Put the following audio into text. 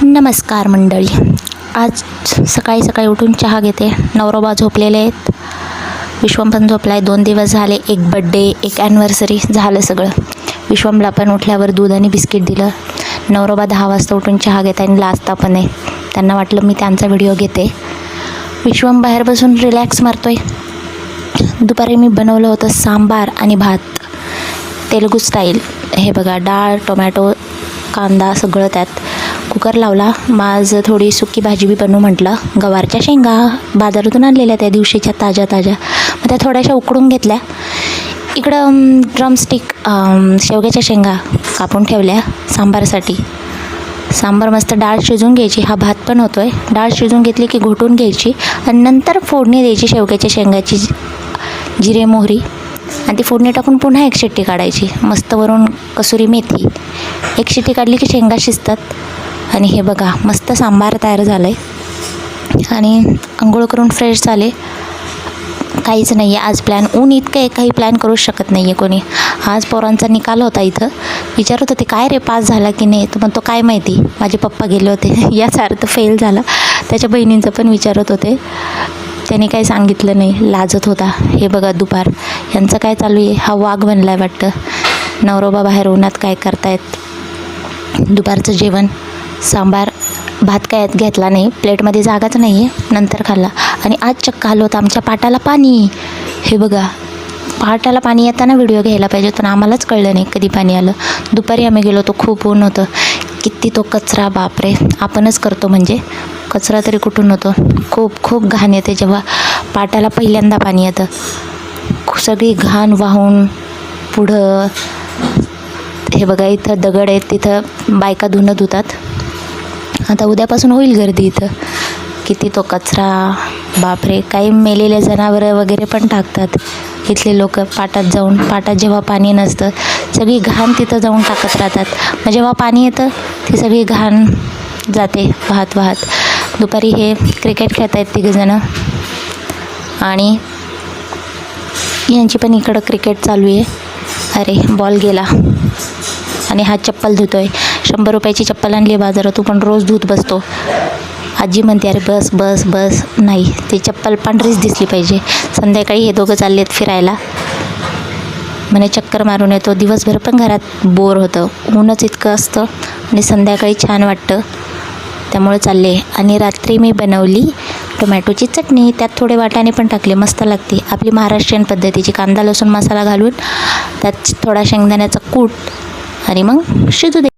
नमस्कार मंडळी. आज सकाळी सकाळी उठून चहा घेते. नवरोबा झोपलेले आहेत, विश्वम पण झोपला आहे. 2 दिवस झाले, एक बड्डे, एक ॲनिव्हर्सरी झालं सगळं. विश्वमला पण उठल्यावर दूध आणि बिस्किट दिलं. नवरोबा 10 वाजता उठून चहा घेत आणि लाजता पण आहे. त्यांना वाटलं मी त्यांचा व्हिडिओ घेते. विश्वम बाहेर बसून रिलॅक्स मारतोय. दुपारी मी बनवलं होतं सांबार आणि भात, तेलुगू स्टाईल. हे बघा, डाळ, टोमॅटो, कांदा सगळं त्यात. कुकर लावला. माझं थोडी सुकी भाजी बी बनवू म्हटलं. गवारच्या शेंगा बाजारातून आणलेल्या त्या दिवशीच्या ताज्या मग त्या थोड्याशा उकडून घेतल्या. इकडं ड्रमस्टिक शेवग्याच्या शेंगा कापून ठेवल्या सांबारसाठी. सांबार मस्त डाळ शिजवून घ्यायची. हा भात पण होतो आहे. डाळ शिजवून घेतली की घोटून घ्यायची आणि नंतर फोडणी द्यायची शेवग्याच्या शेंगाची, जिरे मोहरी, आणि ती फोडणी टाकून पुन्हा एक शिट्टी काढायची. मस्त वरून कसुरी मेथी. एक शिट्टी काढली की शेंगा शिजतात. आणि हे बघा, मस्त सांबार तयार झालं आहे. आणि अंघोळ करून फ्रेश झाले. काहीच नाही आहे आज प्लॅन. ऊन इतकं आहे, काही प्लॅन करूच शकत नाही आहे कोणी. आज पोरांचा निकाल होता. इथं विचारत होते काय रे, पास झाला की नाही. तर म्हणतो काय माहिती, माझे पप्पा गेले होते. याचा अर्थ फेल झाला. त्याच्या बहिणींचं पण विचारत होते. त्याने काही सांगितलं नाही, लाजत होता. हे बघा दुपार, यांचं काय चालू आहे. हा वाघ बनला आहे वाटतं. नवरोबा बाहेर उन्हात काय करतायत. दुपारचं जेवण सांबार भात काय घेतला नाही, प्लेटमध्ये जागाच नाही आहे, नंतर खाल्ला. आणि आज चक्क आलं होतं आमच्या पाटाला पाणी. हे बघा, पाटाला पाणी येताना व्हिडिओ घ्यायला पाहिजे, पण आम्हालाच कळलं नाही कधी पाणी आलं. दुपारी आम्ही गेलो होतो, खूप ऊन होतं. किती तो कचरा, बापरे. आपणच करतो म्हणजे कचरा तरी कुठून होतो. खूप घाण येते जेव्हा पाटाला पहिल्यांदा पाणी येतं. सगळी घाण वाहून पुढं. हे बघा, इथं दगड आहेत, तिथं बायका धुणं धुतात. आता उद्यापासून होईल गर्दी इथं. किती तो कचरा, बापरे. काही मेलेले जनावरं वगैरे पण टाकतात इथले लोक पाटात जाऊन. पाटात जेव्हा पाणी नसतं सगळी घाण तिथं जाऊन टाकत राहतात. मग जेव्हा पाणी येतं ती सगळी घाण जाते वाहत. दुपारी हे क्रिकेट खेळत आहेत तिघंजणं. आणि यांची पण इकडं क्रिकेट चालू आहे. अरे, बॉल गेला. आणि हा चप्पल धुतोय. 100 रुपयाची चप्पल आणली बाजारातून, पण रोज धुत बसतो. आजी म्हणते अरे बस. नाही, ती चप्पल पांढरीच दिसली पाहिजे. संध्याकाळी हे दोघं चाललेत फिरायला. म्हणे चक्कर मारून येतो. दिवसभर पण घरात बोर होतं, ऊनच इतकं असतं. आणि संध्याकाळी छान वाटतं, त्यामुळे चालले. आणि रात्री मी बनवली टोमॅटोची चटणी. त्यात थोडे वाटाणे पण टाकले, मस्त लागते आपली महाराष्ट्रीयन पद्धतीची. कांदा लसूण मसाला घालून त्यात थोडा शेंगदाण्याचा कूट आणि मग शिजू दे.